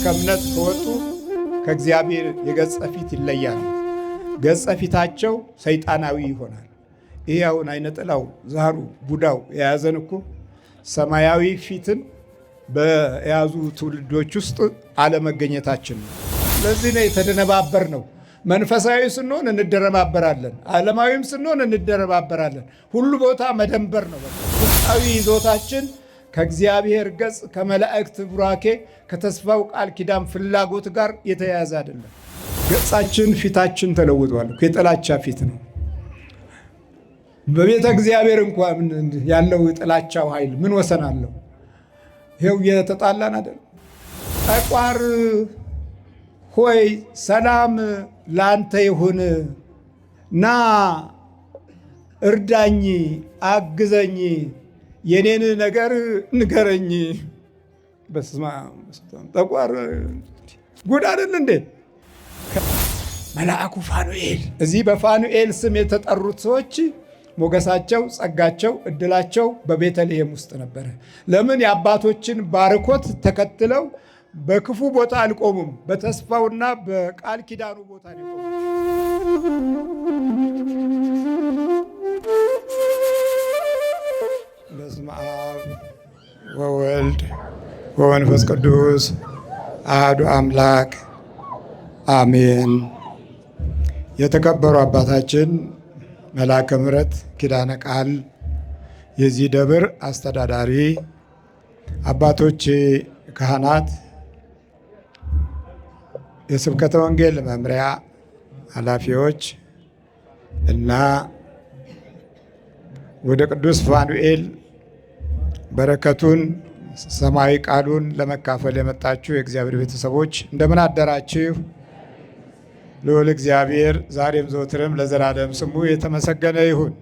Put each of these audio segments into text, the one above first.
ከእምነት ከወጡ ከእግዚአብሔር የገጸ ፊት ይለያሉ። ገጸ ፊታቸው ሰይጣናዊ ይሆናል። ይህ አሁን አይነ ጥላው ዛሩ ቡዳው የያዘን እኮ ሰማያዊ ፊትን በያዙ ትውልዶች ውስጥ አለመገኘታችን ነው። ስለዚህ ነው የተደነባበር ነው። መንፈሳዊ ስንሆን እንደረባበራለን፣ ዓለማዊም ስንሆን እንደረባበራለን። ሁሉ ቦታ መደንበር ነው። ውስጣዊ ይዞታችን ከእግዚአብሔር ገጽ ከመላእክት ቡራኬ ከተስፋው ቃል ኪዳን ፍላጎት ጋር የተያያዘ አይደለም። ገጻችን ፊታችን ተለውጧል። የጥላቻ ፊት ነው። በቤተ እግዚአብሔር እንኳን ያለው የጥላቻው ኃይል ምን ወሰን አለው? ይኸው እየተጣላን አይደል? ጠቋር ሆይ ሰላም ላንተ ይሁን፣ ና እርዳኝ፣ አግዘኝ፣ የኔን ነገር ንገረኝ። በስመ አብ ጠቋር ጉድ አይደል እንዴ? መልአኩ ፋኑኤል እዚህ በፋኑኤል ስም የተጠሩት ሰዎች ሞገሳቸው፣ ጸጋቸው፣ እድላቸው በቤተልሔም ውስጥ ነበረ። ለምን? የአባቶችን ባርኮት ተከትለው በክፉ ቦታ አልቆሙም። በተስፋውና በቃል ኪዳኑ ቦታ ነው የቆሙት። በስመ አብ ወወልድ ወመንፈስ ቅዱስ አሐዱ አምላክ አሜን። የተከበሩ አባታችን መልአከ ምሕረት ኪዳነ ቃል የዚህ ደብር አስተዳዳሪ፣ አባቶች ካህናት፣ የስብከተ ወንጌል መምሪያ ኃላፊዎች እና ወደ ቅዱስ ፋኑኤል በረከቱን ሰማያዊ ቃሉን ለመካፈል የመጣችሁ የእግዚአብሔር ቤተሰቦች እንደምን አደራችሁ? ልዑል እግዚአብሔር ዛሬም ዘወትርም ለዘላለም ስሙ የተመሰገነ ይሁን፣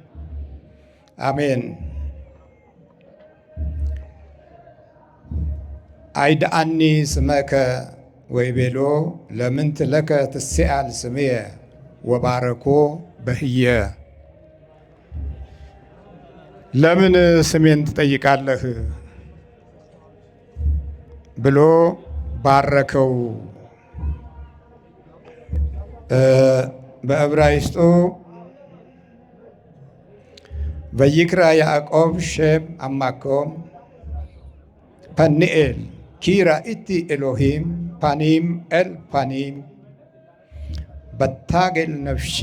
አሜን። አይድአኒ ስመከ ወይቤሎ ለምንት ለከ ትሴአል ስምየ ወባረኮ በህየ። ለምን ስሜን ትጠይቃለህ ብሎ ባረከው። በዕብራይስጡ ወይክራ ያዕቆብ ሼም አማኮም ፐኒኤል ኪራ ኢቲ ኤሎሂም ፓኒም ኤል ፓኒም በታጌል ነፍሺ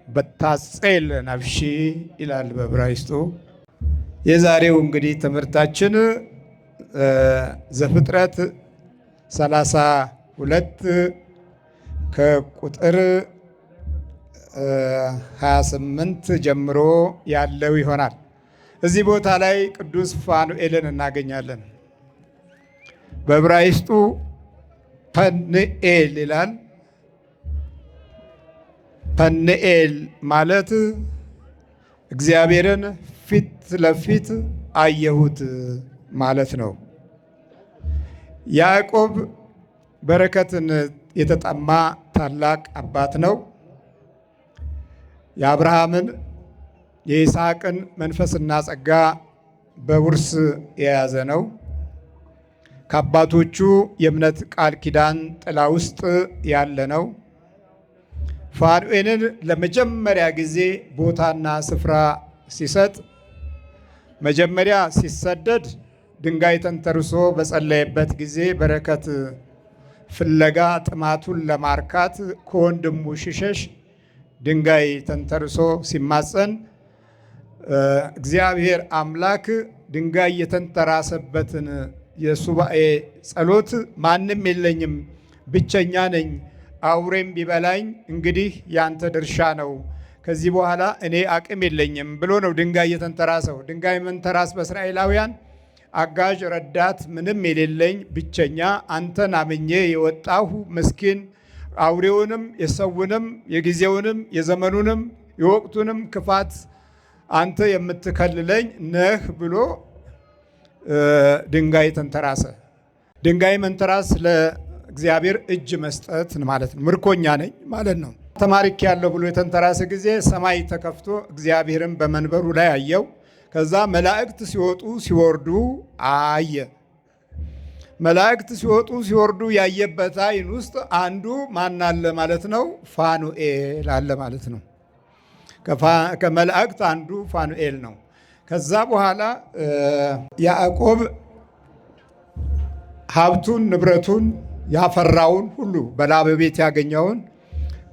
በታጼል ነፍሺ ይላል በዕብራይስጡ። የዛሬው እንግዲህ ትምህርታችን ዘፍጥረት 32 ከቁጥር 28 ጀምሮ ያለው ይሆናል። እዚህ ቦታ ላይ ቅዱስ ፋኑኤልን እናገኛለን። በዕብራይስጡ ፐንኤል ይላል። ፐንኤል ማለት እግዚአብሔርን ፊት ለፊት አየሁት ማለት ነው። ያዕቆብ በረከትን የተጠማ ታላቅ አባት ነው። የአብርሃምን የይስሐቅን መንፈስና ጸጋ በውርስ የያዘ ነው። ከአባቶቹ የእምነት ቃል ኪዳን ጥላ ውስጥ ያለ ነው። ፋኑኤልን ለመጀመሪያ ጊዜ ቦታና ስፍራ ሲሰጥ መጀመሪያ ሲሰደድ ድንጋይ ተንተርሶ በጸለየበት ጊዜ በረከት ፍለጋ ጥማቱን ለማርካት ከወንድሙ ሲሸሽ ድንጋይ ተንተርሶ ሲማጸን እግዚአብሔር አምላክ ድንጋይ የተንተራሰበትን የሱባኤ ጸሎት ማንም የለኝም፣ ብቸኛ ነኝ፣ አውሬም ቢበላኝ እንግዲህ ያንተ ድርሻ ነው፣ ከዚህ በኋላ እኔ አቅም የለኝም ብሎ ነው ድንጋይ የተንተራሰው። ድንጋይ መንተራስ በእስራኤላውያን አጋዥ ረዳት ምንም የሌለኝ ብቸኛ አንተን አምኜ የወጣሁ ምስኪን አውሬውንም የሰውንም የጊዜውንም የዘመኑንም የወቅቱንም ክፋት አንተ የምትከልለኝ ነህ ብሎ ድንጋይ ተንተራሰ። ድንጋይ መንተራስ ለእግዚአብሔር እጅ መስጠት ማለት ነው። ምርኮኛ ነኝ ማለት ነው። ተማርክ ያለው ብሎ የተንተራሰ ጊዜ ሰማይ ተከፍቶ እግዚአብሔርን በመንበሩ ላይ አየው። ከዛ መላእክት ሲወጡ ሲወርዱ አየ። መላእክት ሲወጡ ሲወርዱ ያየበት ዓይን ውስጥ አንዱ ማን አለ ማለት ነው? ፋኑኤል አለ ማለት ነው። ከመላእክት አንዱ ፋኑኤል ነው። ከዛ በኋላ ያዕቆብ ሀብቱን ንብረቱን ያፈራውን ሁሉ በላባ ቤት ያገኘውን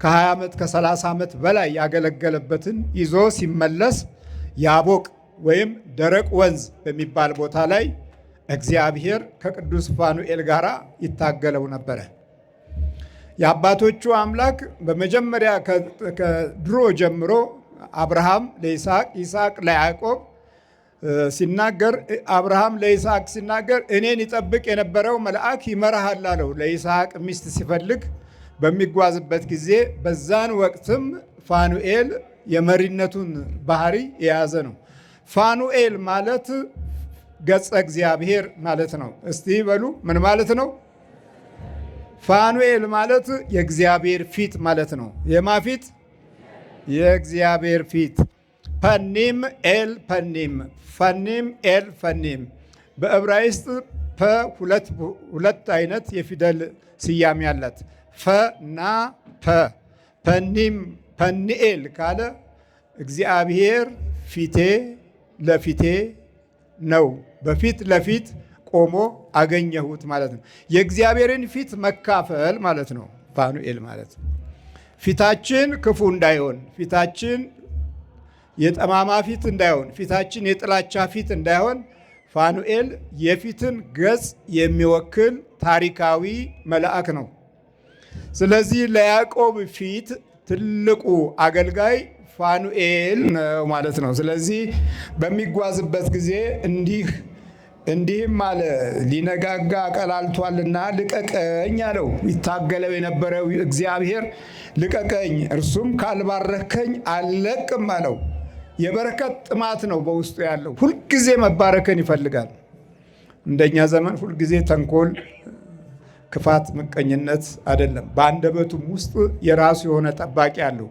ከ20 ዓመት ከ30 ዓመት በላይ ያገለገለበትን ይዞ ሲመለስ ያቦቅ ወይም ደረቅ ወንዝ በሚባል ቦታ ላይ እግዚአብሔር ከቅዱስ ፋኑኤል ጋር ይታገለው ነበረ። የአባቶቹ አምላክ በመጀመሪያ ከድሮ ጀምሮ አብርሃም ለይስሐቅ፣ ይስሐቅ ለያዕቆብ ሲናገር አብርሃም ለይስሐቅ ሲናገር እኔን ይጠብቅ የነበረው መልአክ ይመራሃል አለው። ለይስሐቅ ሚስት ሲፈልግ በሚጓዝበት ጊዜ በዛን ወቅትም ፋኑኤል የመሪነቱን ባህሪ የያዘ ነው። ፋኑኤል ማለት ገጸ እግዚአብሔር ማለት ነው። እስቲ በሉ ምን ማለት ነው? ፋኑኤል ማለት የእግዚአብሔር ፊት ማለት ነው። የማ ፊት? የእግዚአብሔር ፊት። ፐኒም ኤል ፐኒም፣ ፈኒም ኤል ፈኒም። በዕብራይስጥ ሁለት አይነት የፊደል ስያሜ ያላት ፈ እና ፐ። ፐኒም ፐኒኤል ካለ እግዚአብሔር ፊቴ ለፊቴ ነው፣ በፊት ለፊት ቆሞ አገኘሁት ማለት ነው። የእግዚአብሔርን ፊት መካፈል ማለት ነው ፋኑኤል ማለት። ፊታችን ክፉ እንዳይሆን፣ ፊታችን የጠማማ ፊት እንዳይሆን፣ ፊታችን የጥላቻ ፊት እንዳይሆን ፋኑኤል የፊትን ገጽ የሚወክል ታሪካዊ መልአክ ነው። ስለዚህ ለያዕቆብ ፊት ትልቁ አገልጋይ ፋኑኤል ነው ማለት ነው። ስለዚህ በሚጓዝበት ጊዜ እንዲህም አለ፣ ሊነጋጋ ቀላልቷልና ልቀቀኝ አለው። ይታገለው የነበረው እግዚአብሔር ልቀቀኝ፣ እርሱም ካልባረከኝ አልለቅም አለው። የበረከት ጥማት ነው በውስጡ ያለው። ሁልጊዜ መባረክን ይፈልጋል። እንደኛ ዘመን ሁልጊዜ ተንኮል፣ ክፋት፣ ምቀኝነት አይደለም። በአንደበቱም ውስጥ የራሱ የሆነ ጠባቂ አለው።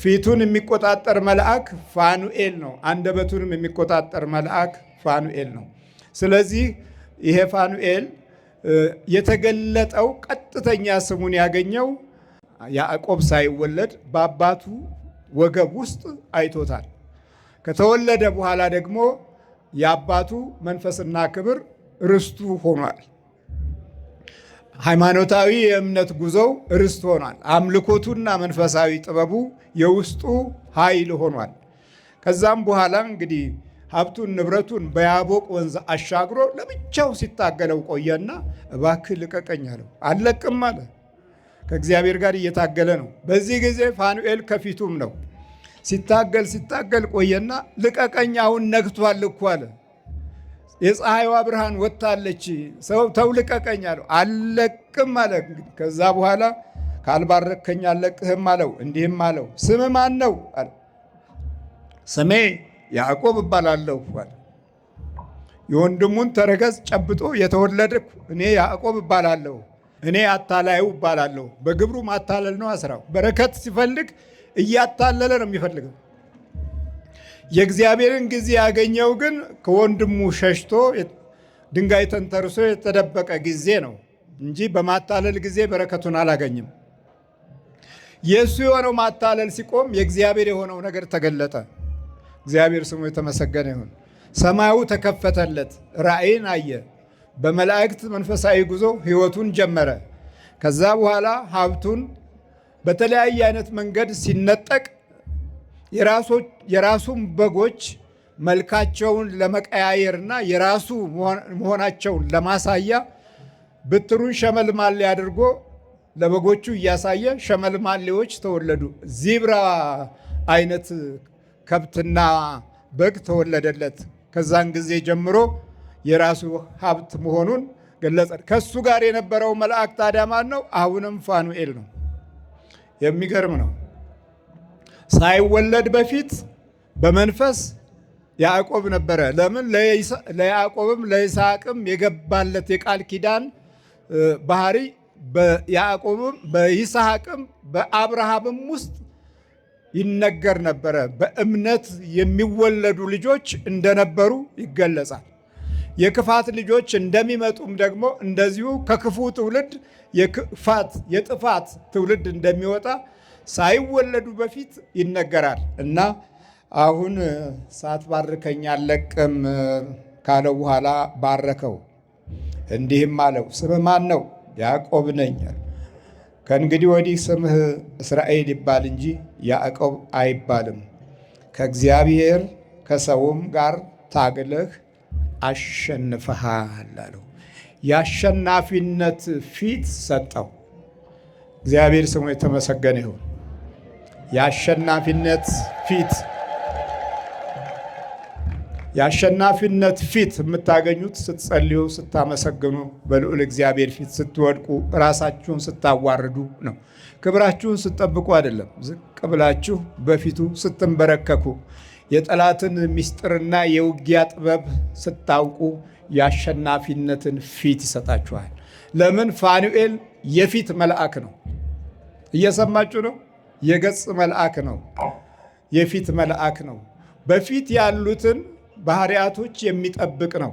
ፊቱን የሚቆጣጠር መልአክ ፋኑኤል ነው። አንደበቱንም የሚቆጣጠር መልአክ ፋኑኤል ነው። ስለዚህ ይሄ ፋኑኤል የተገለጠው ቀጥተኛ ስሙን ያገኘው ያዕቆብ ሳይወለድ በአባቱ ወገብ ውስጥ አይቶታል። ከተወለደ በኋላ ደግሞ የአባቱ መንፈስና ክብር ርስቱ ሆኗል። ሃይማኖታዊ የእምነት ጉዞው ርስት ሆኗል። አምልኮቱና መንፈሳዊ ጥበቡ የውስጡ ኃይል ሆኗል። ከዛም በኋላ እንግዲህ ሀብቱን ንብረቱን በያቦቅ ወንዝ አሻግሮ ለብቻው ሲታገለው ቆየና እባክህ ልቀቀኝ አለው። አልለቅም አለ። ከእግዚአብሔር ጋር እየታገለ ነው። በዚህ ጊዜ ፋኑኤል ከፊቱም ነው። ሲታገል ቆየና ልቀቀኝ፣ አሁን ነግቷል እኮ አለ። የፀሐይዋ ብርሃን ወጥታለች፣ ሰው ተው ልቀቀኝ አለው። አልለቅም አለ። ከዛ በኋላ ካልባረከኝ አልለቅህም አለው። እንዲህም አለው፣ ስም ማን ነው አለ። ስሜ ያዕቆብ እባላለሁ አለ። የወንድሙን ተረከዝ ጨብጦ የተወለድኩ እኔ ያዕቆብ እባላለሁ፣ እኔ አታላዩ እባላለሁ። በግብሩ ማታለል ነው ስራው። በረከት ሲፈልግ እያታለለ ነው የሚፈልገው። የእግዚአብሔርን ጊዜ ያገኘው ግን ከወንድሙ ሸሽቶ ድንጋይ ተንተርሶ የተደበቀ ጊዜ ነው እንጂ በማታለል ጊዜ በረከቱን አላገኝም። የእሱ የሆነው ማታለል ሲቆም የእግዚአብሔር የሆነው ነገር ተገለጠ። እግዚአብሔር ስሙ የተመሰገነ ይሁን። ሰማዩ ተከፈተለት፣ ራእይን አየ። በመላእክት መንፈሳዊ ጉዞ ሕይወቱን ጀመረ። ከዛ በኋላ ሀብቱን በተለያየ አይነት መንገድ ሲነጠቅ የራሱን በጎች መልካቸውን ለመቀያየርና የራሱ መሆናቸውን ለማሳያ ብትሩን ሸመልማሌ አድርጎ ለበጎቹ እያሳየ ሸመልማሌዎች ተወለዱ። ዚብራ አይነት ከብትና በግ ተወለደለት። ከዛን ጊዜ ጀምሮ የራሱ ሀብት መሆኑን ገለጸ። ከሱ ጋር የነበረው መልአክ ታዲያ ማን ነው? አሁንም ፋኑኤል ነው። የሚገርም ነው። ሳይወለድ በፊት በመንፈስ ያዕቆብ ነበረ። ለምን? ለያዕቆብም ለይስሐቅም የገባለት የቃል ኪዳን ባህሪ በያዕቆብም በይስሐቅም በአብርሃምም ውስጥ ይነገር ነበረ። በእምነት የሚወለዱ ልጆች እንደነበሩ ይገለጻል። የክፋት ልጆች እንደሚመጡም ደግሞ እንደዚሁ ከክፉ ትውልድ የጥፋት ትውልድ እንደሚወጣ ሳይወለዱ በፊት ይነገራል እና አሁን ሳትባርከኝ አልለቅም ካለው በኋላ ባረከው። እንዲህም አለው፣ ስምህ ማን ነው? ያዕቆብ ነኝ። ከእንግዲህ ወዲህ ስምህ እስራኤል ይባል እንጂ ያዕቆብ አይባልም። ከእግዚአብሔር ከሰውም ጋር ታግለህ አሸንፈሃል አለው። የአሸናፊነት ፊት ሰጠው። እግዚአብሔር ስሙ የተመሰገነ ይሁን። የአሸናፊነት ፊት የምታገኙት ስትጸልዩ፣ ስታመሰግኑ፣ በልዑል እግዚአብሔር ፊት ስትወድቁ፣ ራሳችሁን ስታዋርዱ ነው። ክብራችሁን ስትጠብቁ አይደለም። ዝቅ ብላችሁ በፊቱ ስትንበረከኩ፣ የጠላትን ምስጢርና የውጊያ ጥበብ ስታውቁ የአሸናፊነትን ፊት ይሰጣችኋል። ለምን? ፋኑኤል የፊት መልአክ ነው። እየሰማችሁ ነው? የገጽ መልአክ ነው። የፊት መልአክ ነው። በፊት ያሉትን ባህሪያቶች የሚጠብቅ ነው።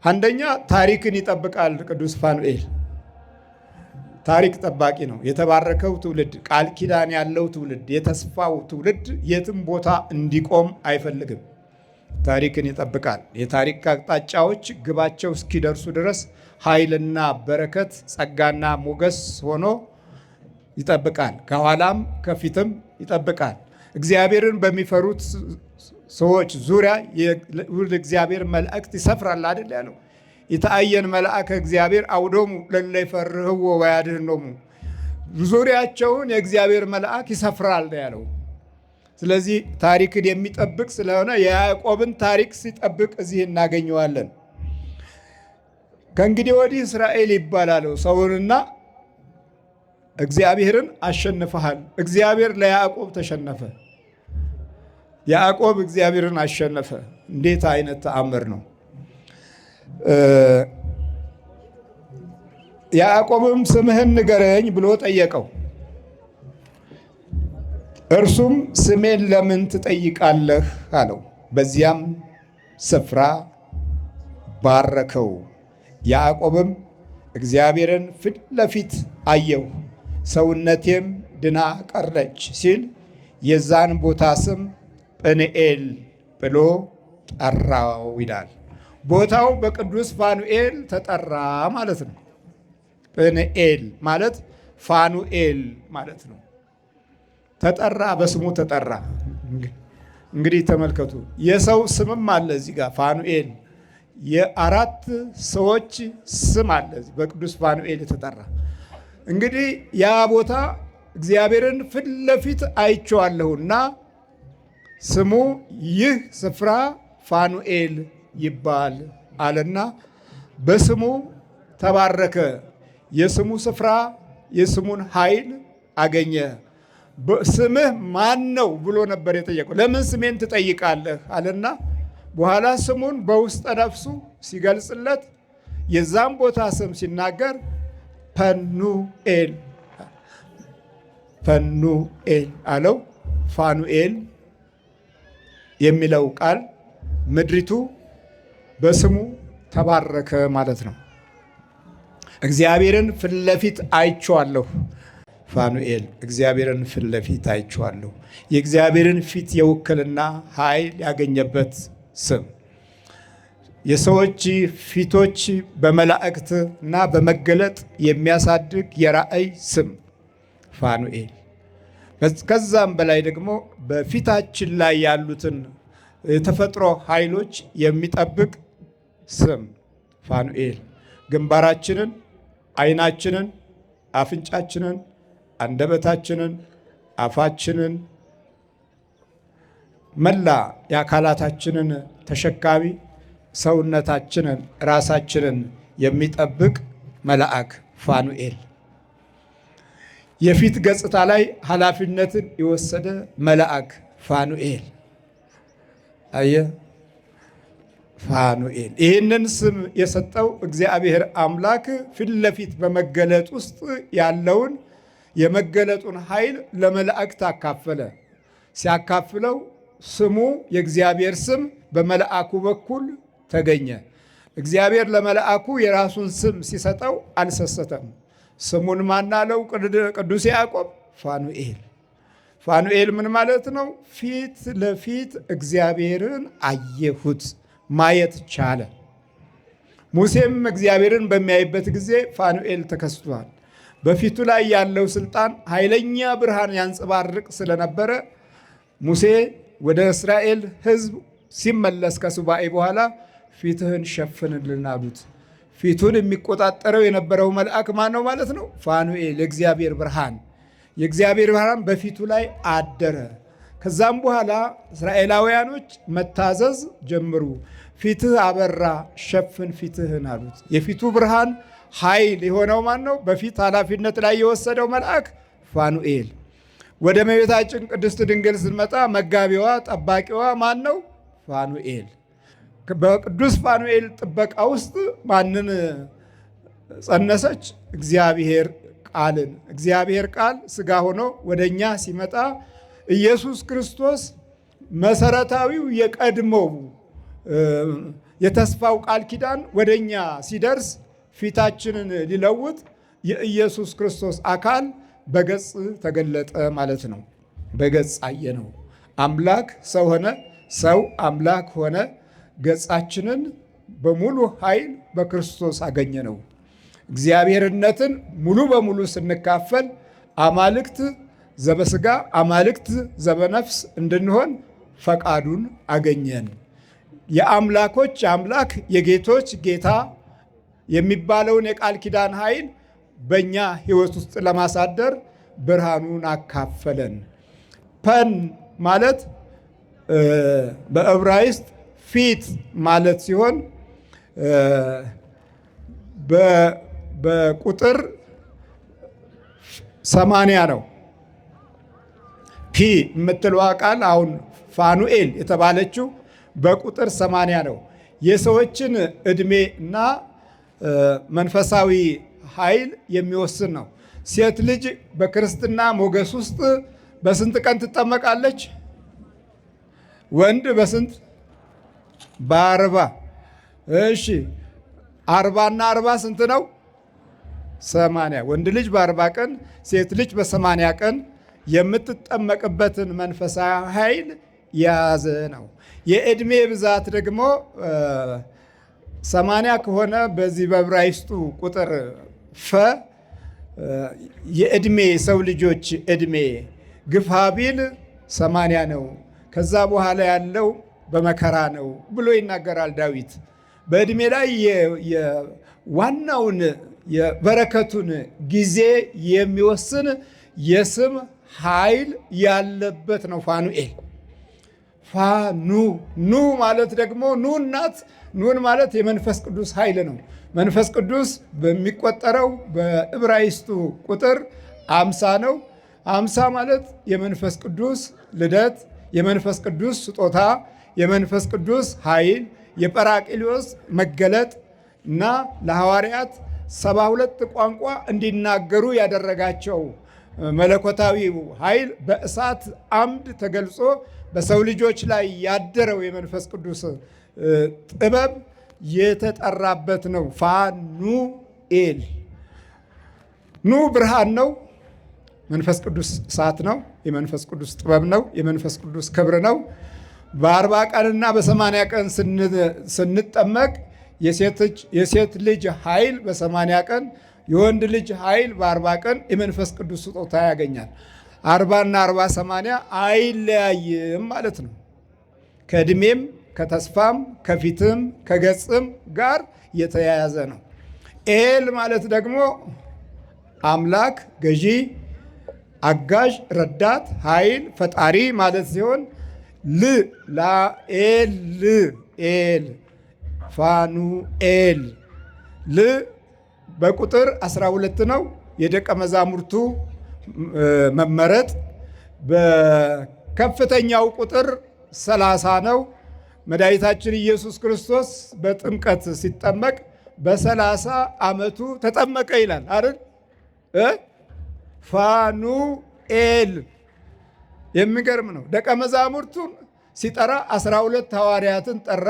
አንደኛ ታሪክን ይጠብቃል። ቅዱስ ፋኑኤል ታሪክ ጠባቂ ነው። የተባረከው ትውልድ፣ ቃል ኪዳን ያለው ትውልድ፣ የተስፋው ትውልድ የትም ቦታ እንዲቆም አይፈልግም። ታሪክን ይጠብቃል። የታሪክ አቅጣጫዎች ግባቸው እስኪደርሱ ድረስ ኃይልና በረከት፣ ጸጋና ሞገስ ሆኖ ይጠብቃል። ከኋላም ከፊትም ይጠብቃል። እግዚአብሔርን በሚፈሩት ሰዎች ዙሪያ እግዚአብሔር መላእክት ይሰፍራል አይደል ያለው። የተአየን መልአከ እግዚአብሔር አውዶሙ ለእለ ይፈርህዎ ወያድኅኖሙ፣ ዙሪያቸውን የእግዚአብሔር መልአክ ይሰፍራል ያለው። ስለዚህ ታሪክን የሚጠብቅ ስለሆነ የያዕቆብን ታሪክ ሲጠብቅ እዚህ እናገኘዋለን። ከእንግዲህ ወዲህ እስራኤል ይባላል። ሰውንና እግዚአብሔርን አሸንፈሃል። እግዚአብሔር ለያዕቆብ ተሸነፈ። ያዕቆብ እግዚአብሔርን አሸነፈ። እንዴት አይነት ተአምር ነው! ያዕቆብም ስምህን ንገረኝ ብሎ ጠየቀው። እርሱም ስሜን ለምን ትጠይቃለህ አለው። በዚያም ስፍራ ባረከው። ያዕቆብም እግዚአብሔርን ፊት ለፊት አየሁ፣ ሰውነቴም ድና ቀረች ሲል የዛን ቦታ ስም ጵኒኤል ብሎ ጠራው ይላል። ቦታው በቅዱስ ፋኑኤል ተጠራ ማለት ነው። ጵኒኤል ማለት ፋኑኤል ማለት ነው። ተጠራ፣ በስሙ ተጠራ። እንግዲህ ተመልከቱ፣ የሰው ስምም አለ እዚህ ጋር ፋኑኤል፣ የአራት ሰዎች ስም አለ በቅዱስ ፋኑኤል የተጠራ። እንግዲህ ያ ቦታ እግዚአብሔርን ፊት ለፊት አይቼዋለሁና ስሙ ይህ ስፍራ ፋኑኤል ይባል አለና በስሙ ተባረከ። የስሙ ስፍራ የስሙን ኃይል አገኘ። ስምህ ማን ነው ብሎ ነበር የጠየቀው። ለምን ስሜን ትጠይቃለህ አለና በኋላ ስሙን በውስጠ ነፍሱ ሲገልጽለት የዛም ቦታ ስም ሲናገር ፐኑኤል አለው። ፋኑኤል የሚለው ቃል ምድሪቱ በስሙ ተባረከ ማለት ነው። እግዚአብሔርን ፊት ለፊት አይቼዋለሁ። ፋኑኤል እግዚአብሔርን ፊት ለፊት አይቼዋለሁ። የእግዚአብሔርን ፊት የውክልና ኃይል ያገኘበት ስም፣ የሰዎች ፊቶች በመላእክት እና በመገለጥ የሚያሳድግ የራእይ ስም ፋኑኤል። ከዛም በላይ ደግሞ በፊታችን ላይ ያሉትን የተፈጥሮ ኃይሎች የሚጠብቅ ስም ፋኑኤል። ግንባራችንን፣ ዓይናችንን፣ አፍንጫችንን፣ አንደበታችንን፣ አፋችንን፣ መላ የአካላታችንን ተሸካሚ ሰውነታችንን፣ ራሳችንን የሚጠብቅ መልአክ ፋኑኤል። የፊት ገጽታ ላይ ኃላፊነትን የወሰደ መልአክ ፋኑኤል። አየ ፋኑኤል። ይህንን ስም የሰጠው እግዚአብሔር አምላክ ፊት ለፊት በመገለጥ ውስጥ ያለውን የመገለጡን ኃይል ለመላእክት አካፈለ። ሲያካፍለው ስሙ የእግዚአብሔር ስም በመልአኩ በኩል ተገኘ። እግዚአብሔር ለመልአኩ የራሱን ስም ሲሰጠው አልሰሰተም። ስሙን ማናለው? ቅዱስ ያዕቆብ ፋኑኤል። ፋኑኤል ምን ማለት ነው? ፊት ለፊት እግዚአብሔርን አየሁት፣ ማየት ቻለ። ሙሴም እግዚአብሔርን በሚያይበት ጊዜ ፋኑኤል ተከስቷል። በፊቱ ላይ ያለው ስልጣን ኃይለኛ ብርሃን ያንጸባርቅ ስለነበረ ሙሴ ወደ እስራኤል ሕዝብ ሲመለስ ከሱባኤ በኋላ ፊትህን ሸፍንልን አሉት። ፊቱን የሚቆጣጠረው የነበረው መልአክ ማን ነው ማለት ነው? ፋኑኤል፣ የእግዚአብሔር ብርሃን። የእግዚአብሔር ብርሃን በፊቱ ላይ አደረ። ከዛም በኋላ እስራኤላውያኖች መታዘዝ ጀምሩ። ፊትህ አበራ፣ ሸፍን ፊትህን አሉት። የፊቱ ብርሃን ኃይል የሆነው ማን ነው? በፊት ኃላፊነት ላይ የወሰደው መልአክ ፋኑኤል። ወደ እመቤታችን ቅድስት ድንግል ስንመጣ መጋቢዋ ጠባቂዋ ማን ነው? ፋኑኤል። በቅዱስ ፋኑኤል ጥበቃ ውስጥ ማንን ጸነሰች? እግዚአብሔር ቃልን። እግዚአብሔር ቃል ሥጋ ሆኖ ወደኛ ሲመጣ ኢየሱስ ክርስቶስ መሰረታዊው የቀድሞው የተስፋው ቃል ኪዳን ወደኛ ሲደርስ ፊታችንን ሊለውጥ የኢየሱስ ክርስቶስ አካል በገጽ ተገለጠ ማለት ነው። በገጽ አየነው። አምላክ ሰው ሆነ፣ ሰው አምላክ ሆነ። ገጻችንን በሙሉ ኃይል በክርስቶስ አገኘነው። እግዚአብሔርነትን ሙሉ በሙሉ ስንካፈል አማልክት ዘበስጋ አማልክት ዘበነፍስ እንድንሆን ፈቃዱን አገኘን። የአምላኮች አምላክ የጌቶች ጌታ የሚባለውን የቃል ኪዳን ኃይል በእኛ ሕይወት ውስጥ ለማሳደር ብርሃኑን አካፈለን። ፐን ማለት በዕብራይስጥ ፊት ማለት ሲሆን በቁጥር 80 ነው። ፒ የምትለዋ ቃል አሁን ፋኑኤል የተባለችው በቁጥር 80 ነው። የሰዎችን ዕድሜ እና መንፈሳዊ ኃይል የሚወስን ነው። ሴት ልጅ በክርስትና ሞገስ ውስጥ በስንት ቀን ትጠመቃለች? ወንድ በስንት? በ40። እሺ 40 እና 40 ስንት ነው? 80። ወንድ ልጅ በ40 ቀን፣ ሴት ልጅ በ80 ቀን የምትጠመቅበትን መንፈሳዊ ኃይል የያዘ ነው። የዕድሜ ብዛት ደግሞ 80 ከሆነ በዚህ በዕብራይስጡ ቁጥር ፈ የዕድሜ ሰው ልጆች ዕድሜ ግፋ ቢል 80 ነው። ከዛ በኋላ ያለው በመከራ ነው ብሎ ይናገራል ዳዊት። በዕድሜ ላይ ዋናውን የበረከቱን ጊዜ የሚወስን የስም ኃይል ያለበት ነው ፋኑኤል። ፋኑ ኑ ማለት ደግሞ ኑ እናት ኑን ማለት የመንፈስ ቅዱስ ኃይል ነው። መንፈስ ቅዱስ በሚቆጠረው በዕብራይስጡ ቁጥር 50 ነው። 50 ማለት የመንፈስ ቅዱስ ልደት፣ የመንፈስ ቅዱስ ስጦታ፣ የመንፈስ ቅዱስ ኃይል፣ የጰራቅሊጦስ መገለጥ እና ለሐዋርያት 72 ቋንቋ እንዲናገሩ ያደረጋቸው መለኮታዊው ኃይል በእሳት አምድ ተገልጾ በሰው ልጆች ላይ ያደረው የመንፈስ ቅዱስ ጥበብ የተጠራበት ነው። ፋኑኤል ኑ ብርሃን ነው። መንፈስ ቅዱስ እሳት ነው። የመንፈስ ቅዱስ ጥበብ ነው። የመንፈስ ቅዱስ ክብር ነው። በ40 ቀንና በ80 ቀን ስንጠመቅ የሴት ልጅ ኃይል በ80 ቀን፣ የወንድ ልጅ ኃይል በ40 ቀን የመንፈስ ቅዱስ ስጦታ ያገኛል። 40 እና 40 80 አይለያይም ማለት ነው። ከዕድሜም ከተስፋም ከፊትም ከገጽም ጋር የተያያዘ ነው። ኤል ማለት ደግሞ አምላክ፣ ገዢ፣ አጋዥ፣ ረዳት፣ ኃይል፣ ፈጣሪ ማለት ሲሆን ላኤል ኤል ፋኑኤል በቁጥር 12 ነው። የደቀ መዛሙርቱ መመረጥ በከፍተኛው ቁጥር 30 ነው። መድኃኒታችን ኢየሱስ ክርስቶስ በጥምቀት ሲጠመቅ በ30 ዓመቱ ተጠመቀ ይላል አይደል? ፋኑኤል የሚገርም ነው። ደቀ መዛሙርቱን ሲጠራ 12 ሐዋርያትን ጠራ።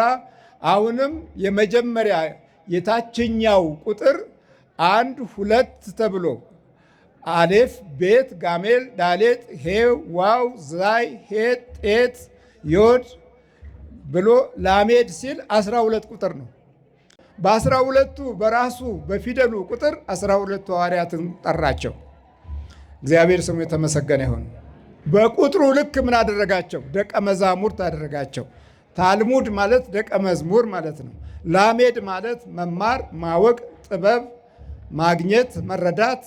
አሁንም የመጀመሪያ የታችኛው ቁጥር 1 2 ተብሎ አሌፍ ቤት ጋሜል ዳሌጥ ሄው ዋው ዛይ ሄት ጤት ዮድ ብሎ ላሜድ ሲል 12 ቁጥር ነው። በ12ቱ በራሱ በፊደሉ ቁጥር 12 ሐዋርያትን ጠራቸው። እግዚአብሔር ስሙ የተመሰገነ ይሁን። በቁጥሩ ልክ ምን አደረጋቸው? ደቀ መዛሙርት አደረጋቸው። ታልሙድ ማለት ደቀ መዝሙር ማለት ነው። ላሜድ ማለት መማር፣ ማወቅ፣ ጥበብ ማግኘት፣ መረዳት፣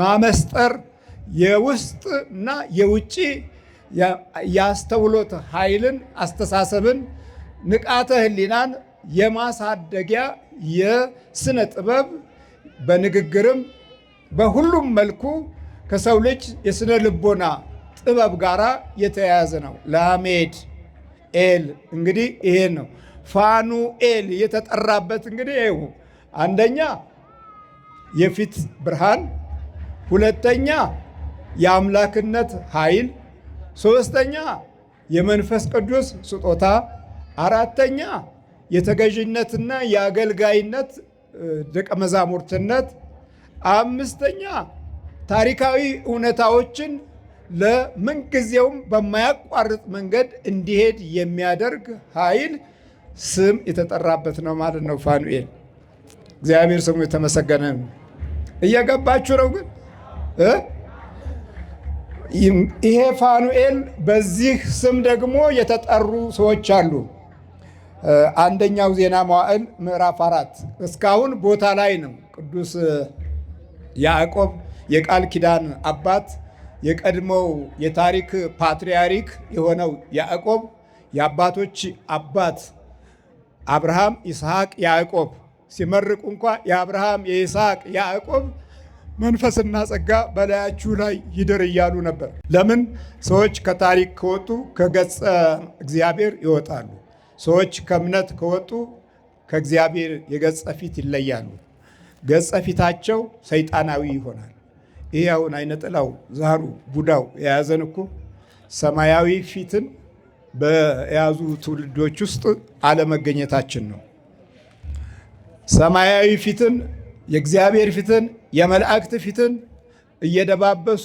ማመስጠር፣ የውስጥ እና የውጭ የአስተውሎት ኃይልን፣ አስተሳሰብን፣ ንቃተ ህሊናን የማሳደጊያ የስነ ጥበብ በንግግርም በሁሉም መልኩ ከሰው ልጅ የስነ ልቦና ጥበብ ጋር የተያያዘ ነው። ላሜድ ኤል እንግዲህ ይሄን ነው። ፋኑኤል የተጠራበት እንግዲህ ይኸው አንደኛ የፊት ብርሃን፣ ሁለተኛ የአምላክነት ኃይል፣ ሶስተኛ የመንፈስ ቅዱስ ስጦታ፣ አራተኛ የተገዥነትና የአገልጋይነት ደቀ መዛሙርትነት፣ አምስተኛ ታሪካዊ እውነታዎችን ለምንጊዜውም በማያቋርጥ መንገድ እንዲሄድ የሚያደርግ ኃይል ስም የተጠራበት ነው ማለት ነው። ፋኑኤል እግዚአብሔር ስሙ የተመሰገነ ነው። እየገባችሁ ነው? ግን ይሄ ፋኑኤል በዚህ ስም ደግሞ የተጠሩ ሰዎች አሉ። አንደኛው ዜና መዋዕል ምዕራፍ 4 እስካሁን ቦታ ላይ ነው። ቅዱስ ያዕቆብ የቃል ኪዳን አባት የቀድሞው የታሪክ ፓትርያርክ የሆነው ያዕቆብ የአባቶች አባት አብርሃም፣ ይስሐቅ፣ ያዕቆብ ሲመርቁ እንኳ የአብርሃም የይስሐቅ ያዕቆብ መንፈስና ጸጋ በላያችሁ ላይ ይደር እያሉ ነበር። ለምን? ሰዎች ከታሪክ ከወጡ ከገጸ እግዚአብሔር ይወጣሉ። ሰዎች ከእምነት ከወጡ ከእግዚአብሔር የገጸ ፊት ይለያሉ። ገጸ ፊታቸው ሰይጣናዊ ይሆናል። ይህ አሁን አይነ ጥላው ዛሩ ቡዳው የያዘን እኮ ሰማያዊ ፊትን በያዙ ትውልዶች ውስጥ አለመገኘታችን ነው። ሰማያዊ ፊትን፣ የእግዚአብሔር ፊትን፣ የመላእክት ፊትን እየደባበሱ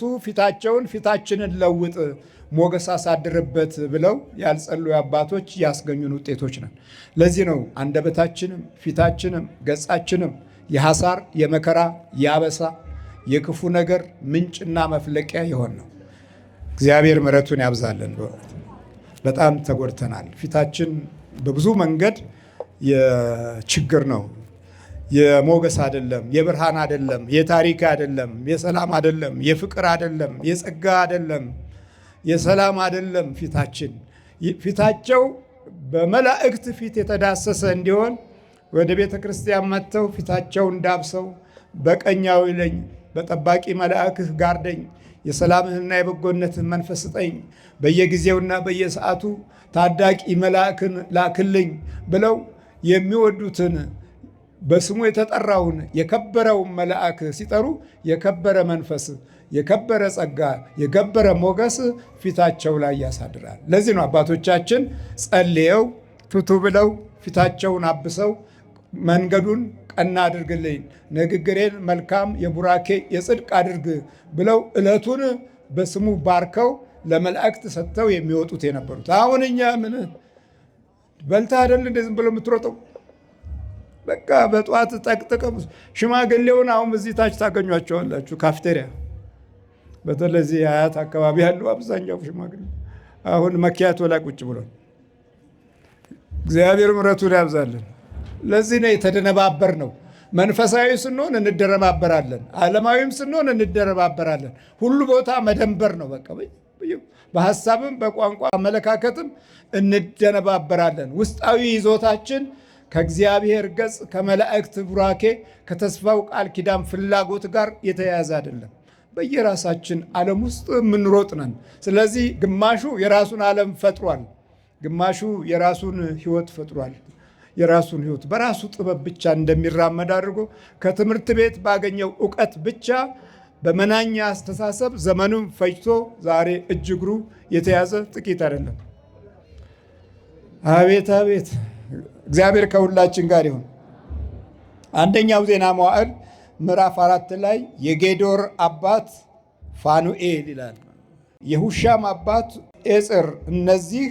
ፊታችንን ለውጥ ሞገስ አሳድርበት ብለው ያልጸለዩ አባቶች ያስገኙን ውጤቶች ነን። ለዚህ ነው አንደበታችንም ፊታችንም ገጻችንም የሐሳር የመከራ የአበሳ የክፉ ነገር ምንጭና መፍለቂያ የሆን ነው። እግዚአብሔር ምሕረቱን ያብዛለን። በእውነት በጣም ተጎድተናል። ፊታችን በብዙ መንገድ የችግር ነው። የሞገስ አይደለም፣ የብርሃን አይደለም፣ የታሪክ አይደለም፣ የሰላም አይደለም፣ የፍቅር አይደለም፣ የጸጋ አይደለም፣ የሰላም አይደለም። ፊታቸው በመላእክት ፊት የተዳሰሰ እንዲሆን ወደ ቤተ ክርስቲያን መጥተው ፊታቸውን ዳብሰው በቀኛው ይለኝ በጠባቂ መልአክህ ጋርደኝ፣ የሰላምህና የበጎነትህን መንፈስ ስጠኝ፣ በየጊዜውና በየሰዓቱ ታዳቂ መልአክን ላክልኝ ብለው የሚወዱትን በስሙ የተጠራውን የከበረውን መልአክ ሲጠሩ የከበረ መንፈስ፣ የከበረ ጸጋ፣ የከበረ ሞገስ ፊታቸው ላይ ያሳድራል። ለዚህ ነው አባቶቻችን ጸልየው ቱቱ ብለው ፊታቸውን አብሰው መንገዱን ቀና አድርግልኝ፣ ንግግሬን መልካም የቡራኬ የጽድቅ አድርግ ብለው ዕለቱን በስሙ ባርከው ለመላእክት ሰጥተው የሚወጡት የነበሩት። አሁን እኛ ምን በልታ አይደል እንደ ዝም ብሎ የምትሮጠው? በቃ በጠዋት ጠቅጥቀው ሽማግሌውን አሁን እዚህ ታች ታገኟቸዋላችሁ ካፍቴሪያ። በተለይ እዚህ አያት አካባቢ ያሉ አብዛኛው ሽማግሌ አሁን መኪያቶ ላይ ቁጭ ብሎ እግዚአብሔር ምሕረቱን ያብዛልን። ለዚህ ነው የተደነባበር ነው። መንፈሳዊ ስንሆን እንደረባበራለን፣ ዓለማዊም ስንሆን እንደረባበራለን። ሁሉ ቦታ መደንበር ነው። በቃ በሐሳብም በቋንቋ አመለካከትም እንደነባበራለን። ውስጣዊ ይዞታችን ከእግዚአብሔር ገጽ ከመላእክት ቡራኬ ከተስፋው ቃል ኪዳን ፍላጎት ጋር የተያያዘ አይደለም። በየራሳችን ዓለም ውስጥ የምንሮጥ ነን። ስለዚህ ግማሹ የራሱን ዓለም ፈጥሯል፣ ግማሹ የራሱን ሕይወት ፈጥሯል። የራሱን ሕይወት በራሱ ጥበብ ብቻ እንደሚራመድ አድርጎ ከትምህርት ቤት ባገኘው ዕውቀት ብቻ በመናኛ አስተሳሰብ ዘመኑን ፈጅቶ ዛሬ እጅ እግሩ የተያዘ ጥቂት አይደለም። አቤት አቤት! እግዚአብሔር ከሁላችን ጋር ይሁን። አንደኛው ዜና መዋዕል ምዕራፍ 4 ላይ የጌዶር አባት ፋኑኤል ይላል፣ የሁሻም አባት ኤጽር፣ እነዚህ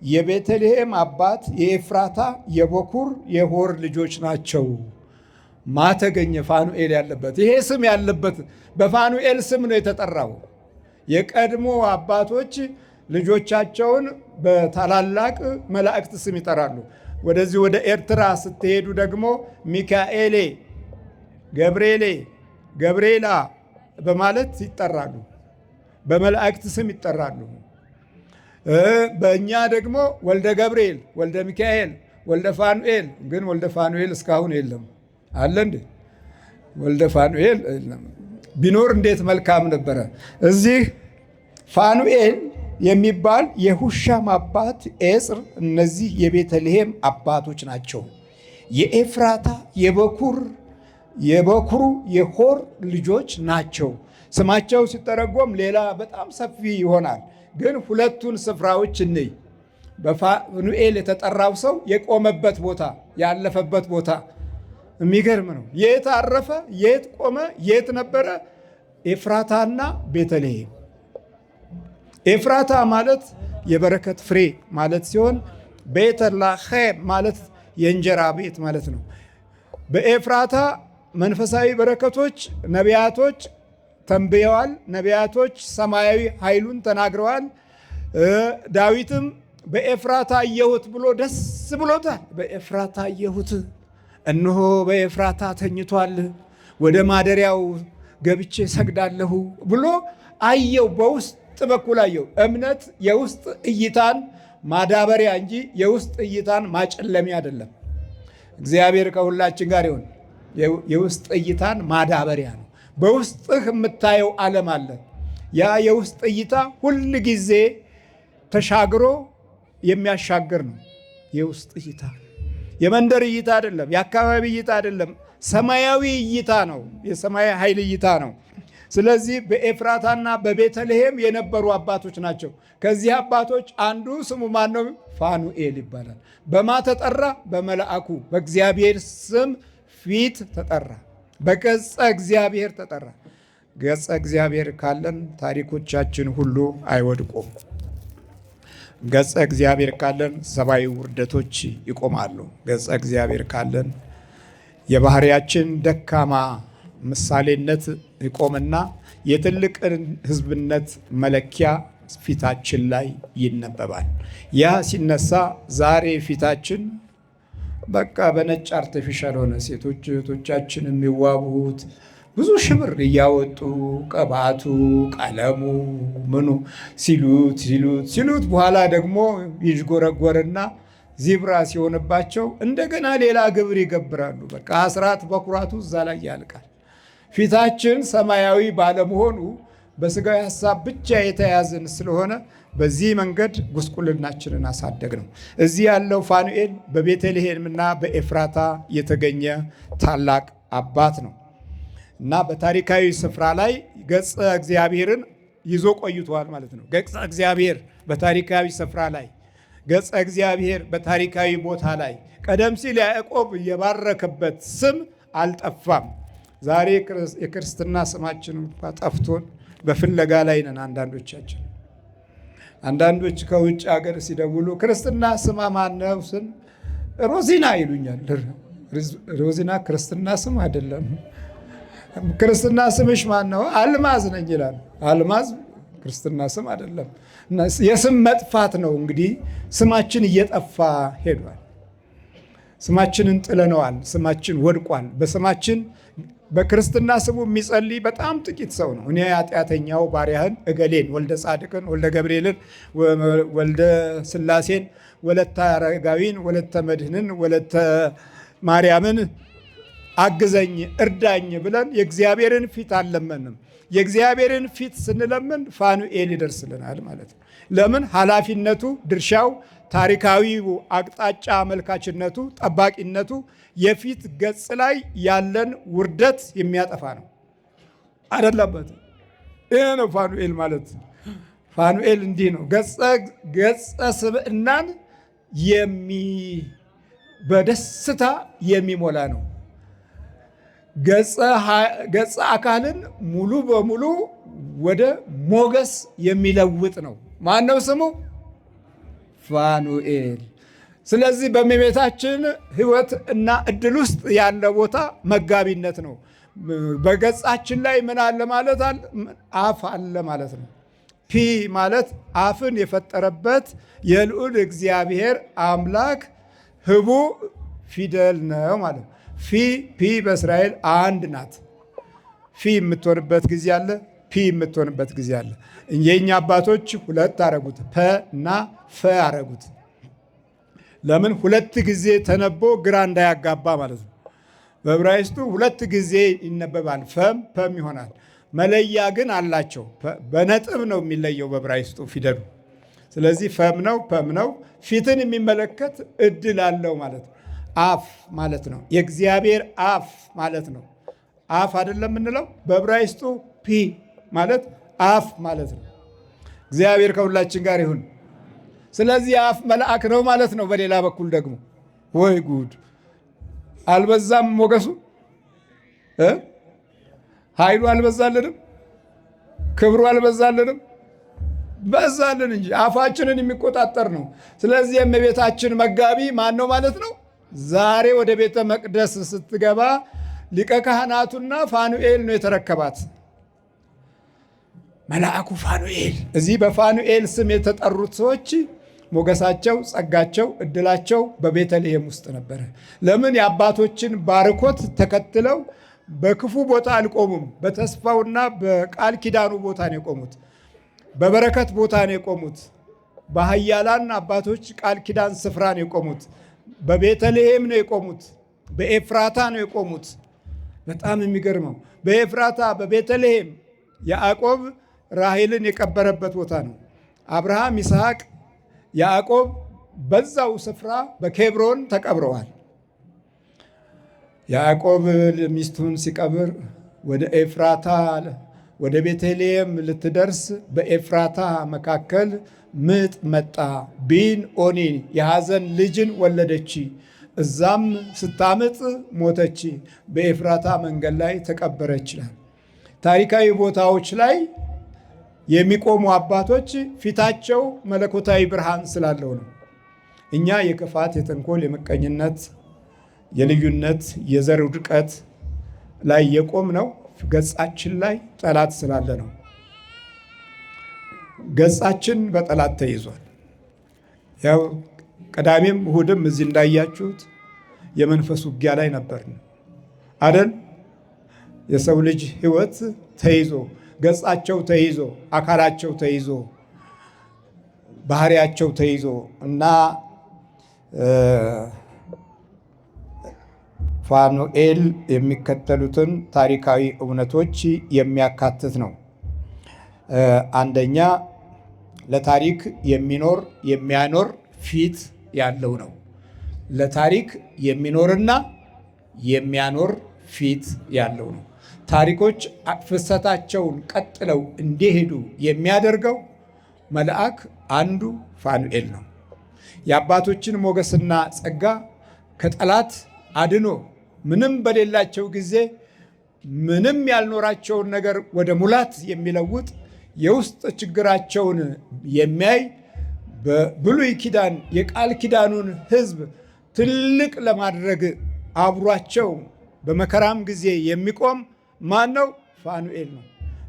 የቤተልሔም አባት የኤፍራታ የበኩር የሆር ልጆች ናቸው። ማተገኘ ፋኑኤል ያለበት ይሄ ስም ያለበት በፋኑኤል ስም ነው የተጠራው። የቀድሞ አባቶች ልጆቻቸውን በታላላቅ መላእክት ስም ይጠራሉ። ወደዚህ ወደ ኤርትራ ስትሄዱ ደግሞ ሚካኤሌ፣ ገብርኤሌ፣ ገብርኤላ በማለት ይጠራሉ። በመላእክት ስም ይጠራሉ። በእኛ ደግሞ ወልደ ገብርኤል፣ ወልደ ሚካኤል፣ ወልደ ፋኑኤል። ግን ወልደ ፋኑኤል እስካሁን የለም። አለ እንዴ? ወልደ ፋኑኤል የለም። ቢኖር እንዴት መልካም ነበረ። እዚህ ፋኑኤል የሚባል የሁሻም አባት ኤጽር፣ እነዚህ የቤተልሔም አባቶች ናቸው። የኤፍራታ የበኩሩ የሆር ልጆች ናቸው። ስማቸው ሲተረጎም ሌላ በጣም ሰፊ ይሆናል። ግን ሁለቱን ስፍራዎች እንይ። በፋኑኤል የተጠራው ሰው የቆመበት ቦታ፣ ያለፈበት ቦታ የሚገርም ነው። የት አረፈ? የት ቆመ? የት ነበረ? ኤፍራታና ቤተልሔም። ኤፍራታ ማለት የበረከት ፍሬ ማለት ሲሆን ቤተልሔም ማለት የእንጀራ ቤት ማለት ነው። በኤፍራታ መንፈሳዊ በረከቶች ነቢያቶች ተንብየዋል። ነቢያቶች ሰማያዊ ኃይሉን ተናግረዋል። ዳዊትም በኤፍራታ አየሁት ብሎ ደስ ብሎታል። በኤፍራታ አየሁት፣ እነሆ በኤፍራታ ተኝቷል፣ ወደ ማደሪያው ገብቼ ሰግዳለሁ ብሎ አየው። በውስጥ በኩል አየው። እምነት የውስጥ እይታን ማዳበሪያ እንጂ የውስጥ እይታን ማጨለሚያ አይደለም። እግዚአብሔር ከሁላችን ጋር ይሁን። የውስጥ እይታን ማዳበሪያ ነው። በውስጥህ የምታየው ዓለም አለ። ያ የውስጥ እይታ ሁል ጊዜ ተሻግሮ የሚያሻግር ነው። የውስጥ እይታ የመንደር እይታ አይደለም፣ የአካባቢ እይታ አይደለም፣ ሰማያዊ እይታ ነው። የሰማያዊ ኃይል እይታ ነው። ስለዚህ በኤፍራታና በቤተልሔም የነበሩ አባቶች ናቸው። ከዚህ አባቶች አንዱ ስሙ ማን ነው? ፋኑኤል ይባላል። በማ ተጠራ? በመልአኩ በእግዚአብሔር ስም ፊት ተጠራ። በገጸ እግዚአብሔር ተጠራ። ገጸ እግዚአብሔር ካለን ታሪኮቻችን ሁሉ አይወድቁም። ገጸ እግዚአብሔር ካለን ሰብአዊ ውርደቶች ይቆማሉ። ገጸ እግዚአብሔር ካለን የባህሪያችን ደካማ ምሳሌነት ይቆምና የትልቅን ሕዝብነት መለኪያ ፊታችን ላይ ይነበባል። ያ ሲነሳ ዛሬ ፊታችን በቃ በነጭ አርቲፊሻል ሆነ። ሴቶች እህቶቻችን የሚዋቡት ብዙ ሽብር እያወጡ ቀባቱ፣ ቀለሙ፣ ምኑ ሲሉት በኋላ ደግሞ ይዥጎረጎርና ዚብራ ሲሆንባቸው እንደገና ሌላ ግብር ይገብራሉ። በቃ አስራት በኩራቱ እዛ ላይ ያልቃል። ፊታችን ሰማያዊ ባለመሆኑ በስጋዊ ሀሳብ ብቻ የተያዝን ስለሆነ በዚህ መንገድ ጉስቁልናችንን አሳደግ ነው። እዚህ ያለው ፋኑኤል በቤተልሔምና በኤፍራታ የተገኘ ታላቅ አባት ነው እና በታሪካዊ ስፍራ ላይ ገጸ እግዚአብሔርን ይዞ ቆይቷል ማለት ነው። ገጸ እግዚአብሔር በታሪካዊ ስፍራ ላይ፣ ገጸ እግዚአብሔር በታሪካዊ ቦታ ላይ ቀደም ሲል ያዕቆብ የባረከበት ስም አልጠፋም። ዛሬ የክርስትና ስማችን ጠፍቶን በፍለጋ ላይ ነን። አንዳንዶች ከውጭ ሀገር ሲደውሉ ክርስትና ስማ ማነው ስል ሮዚና ይሉኛል። ሮዚና ክርስትና ስም አይደለም። ክርስትና ስምሽ ማነው? አልማዝ ነኝ ይላል። አልማዝ ክርስትና ስም አይደለም። የስም መጥፋት ነው። እንግዲህ ስማችን እየጠፋ ሄዷል። ስማችንን ጥለነዋል። ስማችን ወድቋል። በስማችን በክርስትና ስሙ የሚጸልይ በጣም ጥቂት ሰው ነው። እኔ ኃጢአተኛው ባሪያህን እገሌን ወልደ ጻድቅን ወልደ ገብርኤልን ወልደ ሥላሴን ወለተ አረጋዊን ወለተ መድህንን ወለተ ማርያምን አግዘኝ እርዳኝ ብለን የእግዚአብሔርን ፊት አልለመንም። የእግዚአብሔርን ፊት ስንለምን ፋኑኤል ይደርስልናል ማለት ነው። ለምን? ኃላፊነቱ፣ ድርሻው፣ ታሪካዊው አቅጣጫ አመልካችነቱ፣ ጠባቂነቱ የፊት ገጽ ላይ ያለን ውርደት የሚያጠፋ ነው አይደለበት። ይህ ነው ፋኑኤል ማለት። ፋኑኤል እንዲህ ነው። ገጸ ስብዕናን በደስታ የሚሞላ ነው። ገጸ አካልን ሙሉ በሙሉ ወደ ሞገስ የሚለውጥ ነው። ማን ነው ስሙ? ፋኑኤል። ስለዚህ በእመቤታችን ሕይወት እና እድል ውስጥ ያለ ቦታ መጋቢነት ነው። በገጻችን ላይ ምን አለ ማለት አለ? አፍ አለ ማለት ነው። ፒ ማለት አፍን የፈጠረበት የልዑል እግዚአብሔር አምላክ ህቡ ፊደል ነው ማለት ነው። ፒ በእስራኤል አንድ ናት። ፊ የምትሆንበት ጊዜ አለ፣ ፒ የምትሆንበት ጊዜ አለ። የእኛ አባቶች ሁለት አረጉት፣ ፐ እና ፈ አረጉት። ለምን? ሁለት ጊዜ ተነቦ ግራ እንዳያጋባ ማለት ነው። በዕብራይስጡ ሁለት ጊዜ ይነበባል፣ ፈም ፐም ይሆናል። መለያ ግን አላቸው። በነጥብ ነው የሚለየው በዕብራይስጡ ፊደሉ። ስለዚህ ፈም ነው ፐም ነው። ፊትን የሚመለከት እድል አለው ማለት ነው። አፍ ማለት ነው። የእግዚአብሔር አፍ ማለት ነው። አፍ አይደለም የምንለው በዕብራይስጡ ፒ ማለት አፍ ማለት ነው። እግዚአብሔር ከሁላችን ጋር ይሁን። ስለዚህ አፍ መልአክ ነው ማለት ነው። በሌላ በኩል ደግሞ ወይ ጉድ! አልበዛም ሞገሱ? ኃይሉ አልበዛልንም? ክብሩ አልበዛልንም? በዛልን እንጂ አፋችንን የሚቆጣጠር ነው። ስለዚህ የእመቤታችን መጋቢ ማን ነው ማለት ነው? ዛሬ ወደ ቤተ መቅደስ ስትገባ ሊቀ ካህናቱና ፋኑኤል ነው የተረከባት። መልአኩ ፋኑኤል። እዚህ በፋኑኤል ስም የተጠሩት ሰዎች ሞገሳቸው፣ ጸጋቸው፣ እድላቸው በቤተልሔም ውስጥ ነበረ። ለምን? የአባቶችን ባርኮት ተከትለው በክፉ ቦታ አልቆሙም። በተስፋውና በቃል ኪዳኑ ቦታ ነው የቆሙት። በበረከት ቦታ ነው የቆሙት። በኃያላን አባቶች ቃል ኪዳን ስፍራ ነው የቆሙት። በቤተልሔም ነው የቆሙት። በኤፍራታ ነው የቆሙት። በጣም የሚገርመው በኤፍራታ በቤተልሔም ያዕቆብ ራሔልን የቀበረበት ቦታ ነው። አብርሃም፣ ይስሐቅ፣ ያዕቆብ በዛው ስፍራ በኬብሮን ተቀብረዋል። ያዕቆብ ሚስቱን ሲቀብር ወደ ኤፍራታ ወደ ቤተልሔም ልትደርስ በኤፍራታ መካከል ምጥ መጣ። ቢን ኦኒ የሐዘን ልጅን ወለደች። እዛም ስታምጥ ሞተች። በኤፍራታ መንገድ ላይ ተቀበረች ይላል። ታሪካዊ ቦታዎች ላይ የሚቆሙ አባቶች ፊታቸው መለኮታዊ ብርሃን ስላለው ነው። እኛ የክፋት፣ የተንኮል፣ የምቀኝነት፣ የልዩነት፣ የዘር ውድቀት ላይ የቆም ነው ገጻችን ላይ ጠላት ስላለ ነው። ገጻችን በጠላት ተይዟል። ያው ቅዳሜም እሑድም እዚህ እንዳያችሁት የመንፈስ ውጊያ ላይ ነበርን አደን። የሰው ልጅ ሕይወት ተይዞ ገጻቸው ተይዞ አካላቸው ተይዞ ባህሪያቸው ተይዞ እና ፋኑኤል የሚከተሉትን ታሪካዊ እውነቶች የሚያካትት ነው። አንደኛ፣ ለታሪክ የሚያኖር ፊት ያለው ነው። ለታሪክ የሚኖርና የሚያኖር ፊት ያለው ነው። ታሪኮች ፍሰታቸውን ቀጥለው እንዲሄዱ የሚያደርገው መልአክ አንዱ ፋኑኤል ነው። የአባቶችን ሞገስና ጸጋ ከጠላት አድኖ ምንም በሌላቸው ጊዜ ምንም ያልኖራቸውን ነገር ወደ ሙላት የሚለውጥ የውስጥ ችግራቸውን የሚያይ በብሉይ ኪዳን የቃል ኪዳኑን ሕዝብ ትልቅ ለማድረግ አብሯቸው በመከራም ጊዜ የሚቆም ማን ነው? ፋኑኤል ነው።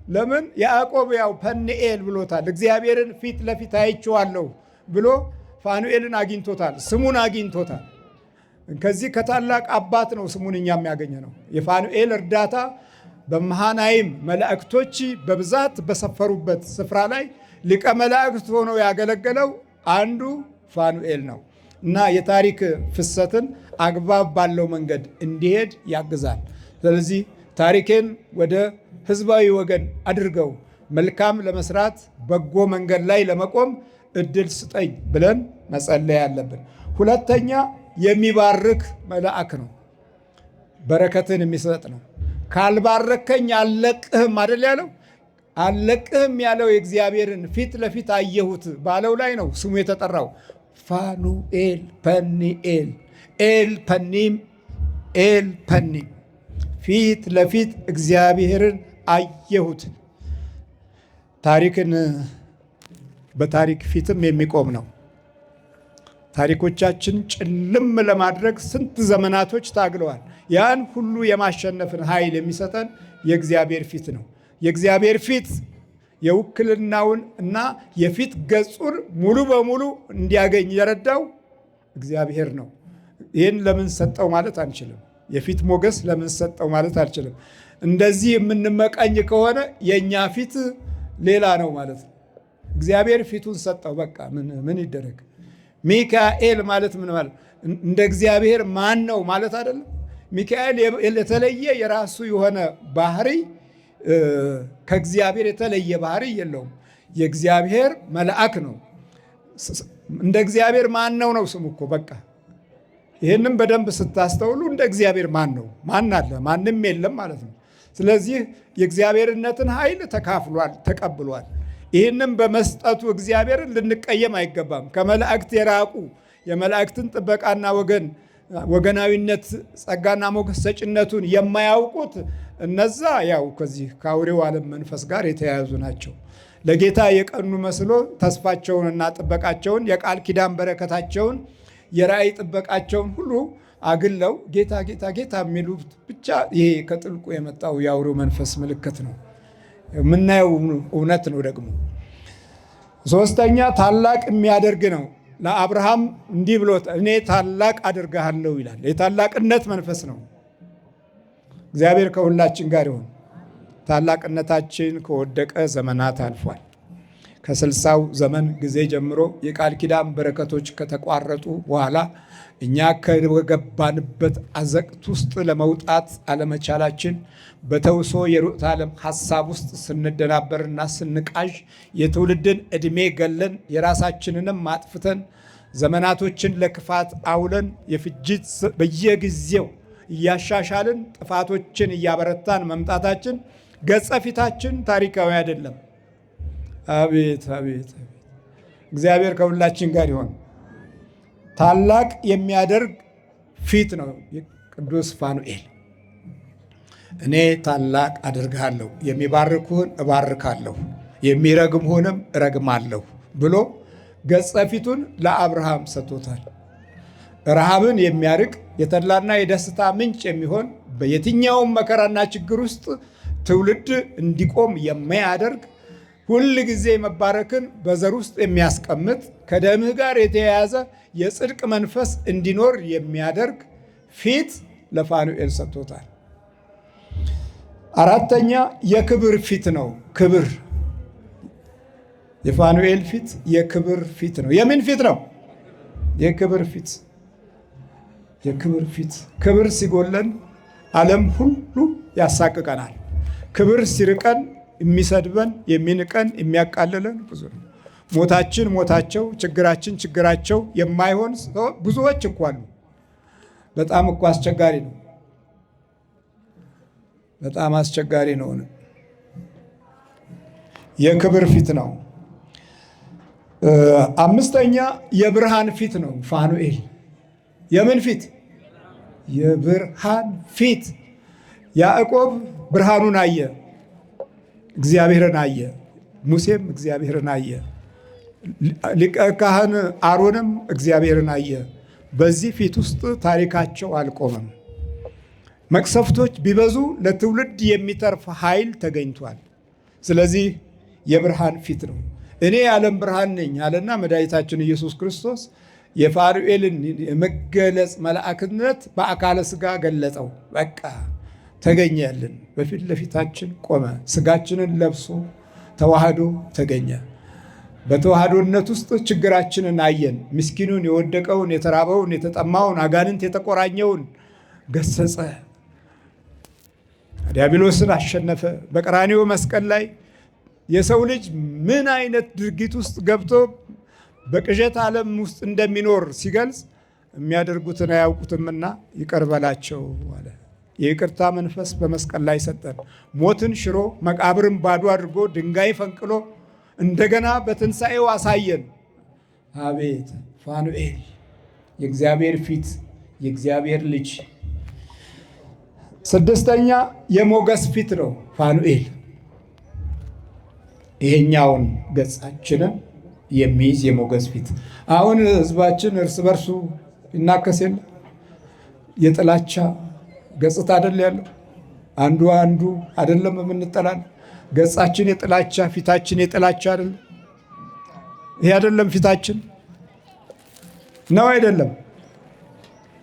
ለምን? ያዕቆብ ያው ፐኒኤል ብሎታል። እግዚአብሔርን ፊት ለፊት አይቼዋለሁ ብሎ ፋኑኤልን አግኝቶታል፣ ስሙን አግኝቶታል። ከዚህ ከታላቅ አባት ነው ስሙን እኛ የሚያገኘ ነው። የፋኑኤል እርዳታ በመሃናይም መላእክቶች በብዛት በሰፈሩበት ስፍራ ላይ ሊቀ መላእክት ሆኖ ያገለገለው አንዱ ፋኑኤል ነው እና የታሪክ ፍሰትን አግባብ ባለው መንገድ እንዲሄድ ያግዛል። ስለዚህ ታሪኬን ወደ ህዝባዊ ወገን አድርገው መልካም ለመስራት በጎ መንገድ ላይ ለመቆም እድል ስጠኝ ብለን መጸለይ አለብን። ሁለተኛ፣ የሚባርክ መልአክ ነው። በረከትን የሚሰጥ ነው። ካልባረከኝ አልለቅህም አይደል ያለው? አልለቅህም ያለው የእግዚአብሔርን ፊት ለፊት አየሁት ባለው ላይ ነው ስሙ የተጠራው። ፋኑኤል ፐኒኤል ኤል ፐኒም ኤል ፐኒም ፊት ለፊት እግዚአብሔርን አየሁት። ታሪክን በታሪክ ፊትም የሚቆም ነው። ታሪኮቻችን ጭልም ለማድረግ ስንት ዘመናቶች ታግለዋል። ያን ሁሉ የማሸነፍን ኃይል የሚሰጠን የእግዚአብሔር ፊት ነው። የእግዚአብሔር ፊት የውክልናውን እና የፊት ገጹን ሙሉ በሙሉ እንዲያገኝ የረዳው እግዚአብሔር ነው። ይህን ለምን ሰጠው ማለት አንችልም። የፊት ሞገስ ለምን ሰጠው ማለት አልችልም። እንደዚህ የምንመቀኝ ከሆነ የእኛ ፊት ሌላ ነው ማለት ነው። እግዚአብሔር ፊቱን ሰጠው። በቃ ምን ይደረግ? ሚካኤል ማለት ምን ማለት? እንደ እግዚአብሔር ማን ነው ማለት አይደለም። ሚካኤል የተለየ የራሱ የሆነ ባህሪ፣ ከእግዚአብሔር የተለየ ባህሪ የለውም። የእግዚአብሔር መልአክ ነው። እንደ እግዚአብሔር ማን ነው ነው ስሙ እኮ በቃ። ይህንም በደንብ ስታስተውሉ እንደ እግዚአብሔር ማን ነው? ማን አለ? ማንም የለም ማለት ነው። ስለዚህ የእግዚአብሔርነትን ኃይል ተካፍሏል፣ ተቀብሏል። ይህንም በመስጠቱ እግዚአብሔርን ልንቀየም አይገባም። ከመላእክት የራቁ የመላእክትን ጥበቃና ወገናዊነት ጸጋና ሞገስ ሰጭነቱን የማያውቁት እነዛ ያው ከዚህ ከአውሬው ዓለም መንፈስ ጋር የተያያዙ ናቸው። ለጌታ የቀኑ መስሎ ተስፋቸውንና ጥበቃቸውን የቃል ኪዳን በረከታቸውን የራእይ ጥበቃቸውን ሁሉ አግለው ጌታ ጌታ ጌታ የሚሉት ብቻ ይሄ ከጥልቁ የመጣው የአውሬው መንፈስ ምልክት ነው። የምናየው እውነት ነው። ደግሞ ሶስተኛ ታላቅ የሚያደርግ ነው። ለአብርሃም እንዲህ ብሎት እኔ ታላቅ አደርግሃለሁ ይላል። የታላቅነት መንፈስ ነው። እግዚአብሔር ከሁላችን ጋር ይሁን። ታላቅነታችን ከወደቀ ዘመናት አልፏል። ከ60ው ዘመን ጊዜ ጀምሮ የቃል ኪዳን በረከቶች ከተቋረጡ በኋላ እኛ ከገባንበት አዘቅት ውስጥ ለመውጣት አለመቻላችን በተውሶ የርዕዮተ ዓለም ሐሳብ ውስጥ ስንደናበርና ስንቃዥ የትውልድን ዕድሜ ገለን የራሳችንንም ማጥፍተን ዘመናቶችን ለክፋት አውለን የፍጅት በየጊዜው እያሻሻልን ጥፋቶችን እያበረታን መምጣታችን ገጸ ፊታችን ታሪካዊ አይደለም። አቤት አቤት! እግዚአብሔር ከሁላችን ጋር ይሆን። ታላቅ የሚያደርግ ፊት ነው ቅዱስ ፋኑኤል። እኔ ታላቅ አደርግሃለሁ፣ የሚባርኩህን እባርካለሁ፣ የሚረግሙህንም እረግማለሁ ብሎ ገጸ ፊቱን ለአብርሃም ሰጥቶታል። ረሃብን የሚያርቅ የተድላና የደስታ ምንጭ የሚሆን በየትኛውም መከራና ችግር ውስጥ ትውልድ እንዲቆም የሚያደርግ ሁል ጊዜ መባረክን በዘር ውስጥ የሚያስቀምጥ ከደምህ ጋር የተያያዘ የጽድቅ መንፈስ እንዲኖር የሚያደርግ ፊት ለፋኑኤል ሰጥቶታል። አራተኛ የክብር ፊት ነው። ክብር የፋኑኤል ፊት የክብር ፊት ነው። የምን ፊት ነው? የክብር ፊት። የክብር ፊት። ክብር ሲጎለን ዓለም ሁሉ ያሳቅቀናል። ክብር ሲርቀን የሚሰድበን፣ የሚንቀን፣ የሚያቃልለን ብዙ ነው። ሞታችን ሞታቸው፣ ችግራችን ችግራቸው የማይሆን ብዙዎች እኮ አሉ። በጣም እኮ አስቸጋሪ ነው። በጣም አስቸጋሪ ነው። የክብር ፊት ነው። አምስተኛ የብርሃን ፊት ነው ፋኑኤል። የምን ፊት? የብርሃን ፊት። ያዕቆብ ብርሃኑን አየ፣ እግዚአብሔርን አየ። ሙሴም እግዚአብሔርን አየ። ሊቀ ካህን አሮንም እግዚአብሔርን አየ። በዚህ ፊት ውስጥ ታሪካቸው አልቆመም። መቅሰፍቶች ቢበዙ ለትውልድ የሚተርፍ ኃይል ተገኝቷል። ስለዚህ የብርሃን ፊት ነው። እኔ የዓለም ብርሃን ነኝ አለና መድኃኒታችን ኢየሱስ ክርስቶስ የፋኑኤልን የመገለጽ መልአክነት በአካለ ሥጋ ገለጠው። በቃ ተገኘልን፣ በፊት ለፊታችን ቆመ። ሥጋችንን ለብሶ ተዋህዶ ተገኘ። በተዋህዶነት ውስጥ ችግራችንን አየን። ምስኪኑን፣ የወደቀውን፣ የተራበውን፣ የተጠማውን፣ አጋንንት የተቆራኘውን ገሰጸ። ዲያብሎስን አሸነፈ። በቀራንዮ መስቀል ላይ የሰው ልጅ ምን አይነት ድርጊት ውስጥ ገብቶ በቅዠት ዓለም ውስጥ እንደሚኖር ሲገልጽ የሚያደርጉትን አያውቁትምና ይቅር በላቸው አለ። የይቅርታ መንፈስ በመስቀል ላይ ሰጠን። ሞትን ሽሮ መቃብርን ባዶ አድርጎ ድንጋይ ፈንቅሎ እንደገና በትንሣኤው አሳየን። አቤት ፋኑኤል የእግዚአብሔር ፊት፣ የእግዚአብሔር ልጅ። ስድስተኛ የሞገስ ፊት ነው ፋኑኤል። ይሄኛውን ገጻችንን የሚይዝ የሞገስ ፊት። አሁን ህዝባችን እርስ በርሱ ይናከስ የለ የጥላቻ ገጽታ አይደል ያለው? አንዱ አይደለም የምንጠላል። ገጻችን የጥላቻ ፊታችን የጥላቻ አይደለም? ይሄ አይደለም ፊታችን ነው አይደለም?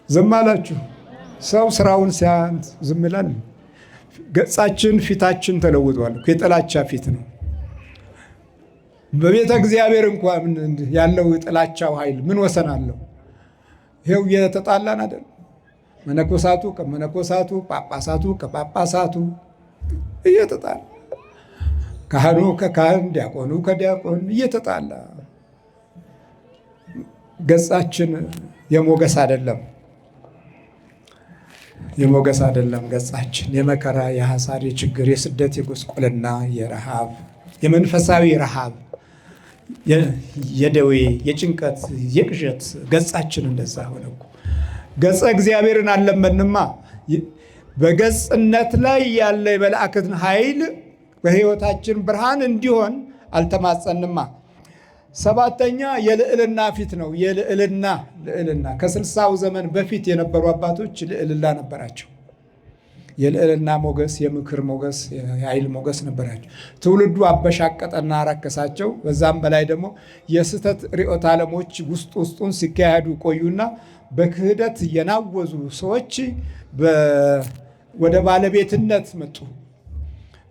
ዝም አላችሁ። ሰው ስራውን ሲያንት ዝም ይላል። ገጻችን ፊታችን ተለውጧል። የጥላቻ ፊት ነው። በቤተ እግዚአብሔር እንኳን ያለው የጥላቻው ኃይል ምን ወሰን አለው? ይሄው የተጣላን አይደል? መነኮሳቱ ከመነኮሳቱ፣ ጳጳሳቱ ከጳጳሳቱ እየተጣላ፣ ካህኑ ከካህን፣ ዲያቆኑ ከዲያቆን እየተጣላ ገጻችን የሞገስ አይደለም። የሞገስ አይደለም ገጻችን። የመከራ፣ የሐሳር፣ የችግር፣ የስደት፣ የጎስቆልና፣ የረሃብ፣ የመንፈሳዊ ረሃብ፣ የደዌ፣ የጭንቀት፣ የቅዠት ገጻችን እንደዛ ሆነ እኮ። ገጸ እግዚአብሔርን አልለመንማ። በገጽነት ላይ ያለ የመላእክትን ኃይል በሕይወታችን ብርሃን እንዲሆን አልተማጸንማ። ሰባተኛ የልዕልና ፊት ነው። ልዕልና ከ60ው ዘመን በፊት የነበሩ አባቶች ልዕልና ነበራቸው። የልዕልና ሞገስ፣ የምክር ሞገስ፣ የኃይል ሞገስ ነበራቸው። ትውልዱ አበሻቀጠና አረከሳቸው። በዛም በላይ ደግሞ የስህተት ርዕዮተ ዓለሞች ውስጡን ሲካሄዱ ቆዩና በክህደት የናወዙ ሰዎች ወደ ባለቤትነት መጡ።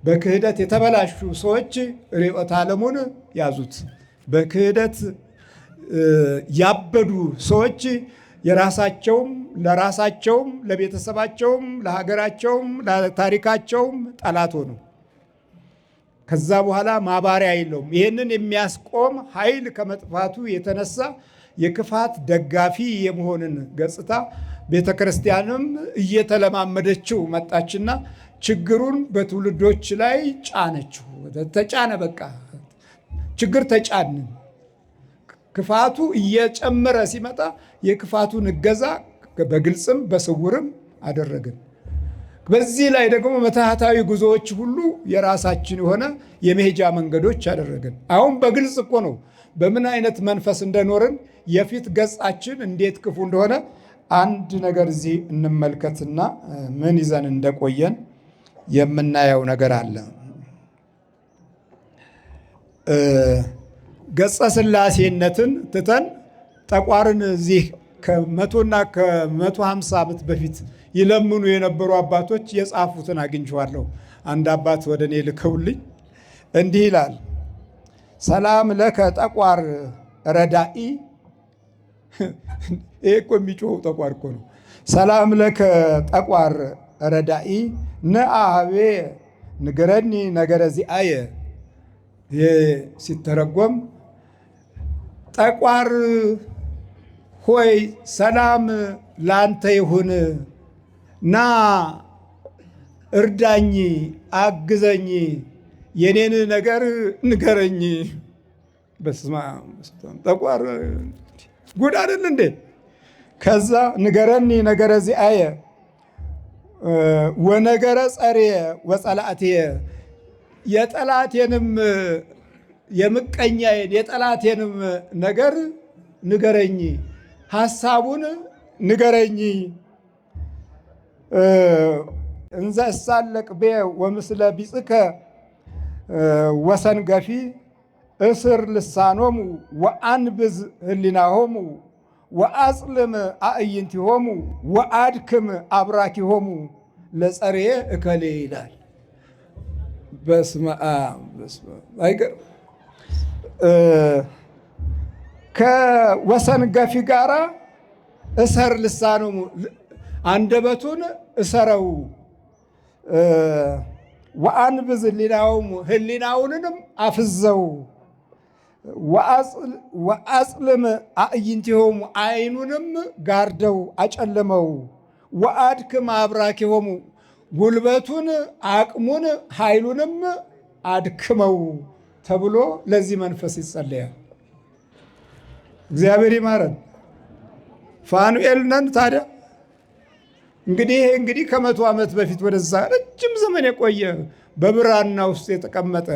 በክህደት የተበላሹ ሰዎች ርዕዮተ ዓለሙን ያዙት። በክህደት ያበዱ ሰዎች ለራሳቸውም ለቤተሰባቸውም ለሀገራቸውም ለታሪካቸውም ጠላት ሆኑ። ከዛ በኋላ ማባሪያ የለውም። ይህንን የሚያስቆም ኃይል ከመጥፋቱ የተነሳ የክፋት ደጋፊ የመሆንን ገጽታ ቤተ ክርስቲያንም እየተለማመደችው መጣችና ችግሩን በትውልዶች ላይ ጫነችው። ተጫነ። በቃ ችግር ተጫንን። ክፋቱ እየጨመረ ሲመጣ የክፋቱን እገዛ በግልጽም በስውርም አደረግን። በዚህ ላይ ደግሞ መታሃታዊ ጉዞዎች ሁሉ የራሳችን የሆነ የመሄጃ መንገዶች አደረግን። አሁን በግልጽ እኮ ነው በምን አይነት መንፈስ እንደኖርን የፊት ገጻችን እንዴት ክፉ እንደሆነ አንድ ነገር እዚህ እንመልከትና ምን ይዘን እንደቆየን የምናየው ነገር አለ። ገጸ ሥላሴነትን ትተን ጠቋርን እዚህ ከ100 እና ከ150 ዓመት በፊት ይለምኑ የነበሩ አባቶች የጻፉትን አግኝቼዋለሁ። አንድ አባት ወደ እኔ ልከውልኝ እንዲህ ይላል። ሰላም ለከ ጠቋር ረዳኢ። ይሄ እኮ የሚጮኸው ጠቋር እኮ ነው። ሰላም ለከ ጠቋር ረዳኢ ነአቤ ንገረኒ ነገረ ዚአየ። ይሄ ሲተረጎም ጠቋር ሆይ ሰላም ላንተ ይሁን፣ ና እርዳኝ፣ አግዘኝ፣ የኔን ነገር ንገረኝ። በስመ አብ ጠቋር ጉድ አይደል እንዴ? ከዛ ንገረኒ ነገረ ዚአየ ወነገረ ጸርየ ወጸላእትየ፣ የጠላቴንም የምቀኛዬን የጠላቴንም ነገር ንገረኝ፣ ሐሳቡን ንገረኝ። እንዘ እሳለቅ ቤ ወምስለ ቢጽከ ወሰን ገፊ እስር ልሳኖሙ ወአንብዝ ህሊናሆሙ ወአጽልም አዕይንቲሆሙ ወአድክም አብራኪሆሙ ለጸርየ እከሌ ይላል። በስመ አብ አይገርም። ከወሰን ገፊ ጋራ እሰር ልሳኖሙ፣ አንደበቱን እሰረው፣ ወአንብዝ ህሊናሆሙ፣ ህሊናውንንም አፍዘው፣ ወአጽልም አዕይንቲሆሙ፣ አይኑንም ጋርደው አጨልመው፣ ወአድክም አብራኪሆሙ፣ ጉልበቱን አቅሙን ኃይሉንም አድክመው ተብሎ ለዚህ መንፈስ ይጸለያል። እግዚአብሔር ይማረን። ፋኑኤል ነን ታዲያ። እንግዲህ ከ100 ዓመት በፊት ወደዛ ረጅም ዘመን የቆየ በብራና ውስጥ የተቀመጠ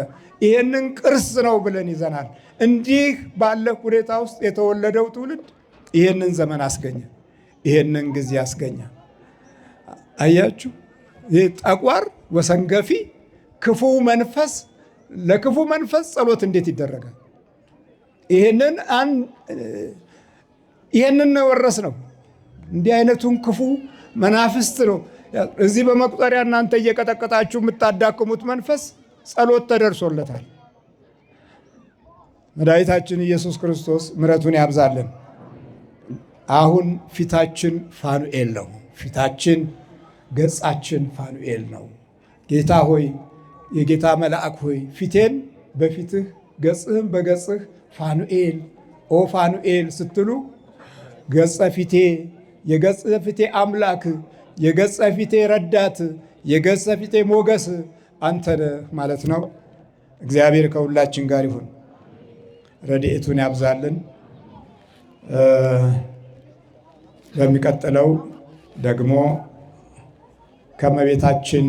ይሄንን ቅርስ ነው ብለን ይዘናል። እንዲህ ባለ ሁኔታ ውስጥ የተወለደው ትውልድ ይሄንን ዘመን አስገኘ፣ ይሄንን ጊዜ አስገኘ። አያችሁ፣ ይህ ጠቋር ወሰንገፊ ክፉ መንፈስ፣ ለክፉ መንፈስ ጸሎት እንዴት ይደረጋል? ይሄንን ነው የወረስነው። እንዲህ አይነቱን ክፉ መናፍስት ነው እዚህ በመቁጠሪያ እናንተ እየቀጠቀጣችሁ የምታዳክሙት መንፈስ ጸሎት ተደርሶለታል። መድኃኒታችን ኢየሱስ ክርስቶስ ምሕረቱን ያብዛልን። አሁን ፊታችን ፋኑኤል ነው። ፊታችን ገጻችን ፋኑኤል ነው። ጌታ ሆይ፣ የጌታ መልአክ ሆይ ፊቴን በፊትህ ገጽህን በገጽህ ፋኑኤል ኦ ፋኑኤል ስትሉ ገጸ ፊቴ የገጸ ፊቴ አምላክ የገጸ ፊቴ ረዳት የገጸ ፊቴ ሞገስ አንተ ነህ ማለት ነው። እግዚአብሔር ከሁላችን ጋር ይሁን፣ ረድኤቱን ያብዛልን። በሚቀጥለው ደግሞ ከእመቤታችን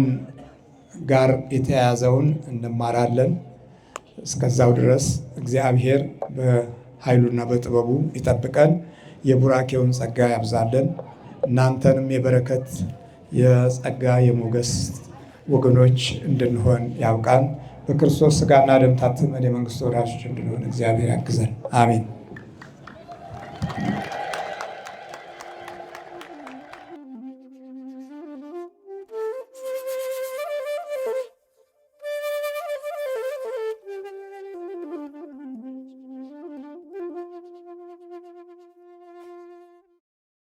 ጋር የተያያዘውን እንማራለን። እስከዛው ድረስ እግዚአብሔር በኃይሉና በጥበቡ ይጠብቀን፣ የቡራኬውን ጸጋ ያብዛልን። እናንተንም የበረከት የጸጋ የሞገስ ወገኖች እንድንሆን ያውቃን። በክርስቶስ ሥጋና ደም ታትመን የመንግሥቱ ወራሾች እንድንሆን እግዚአብሔር ያግዘን። አሜን።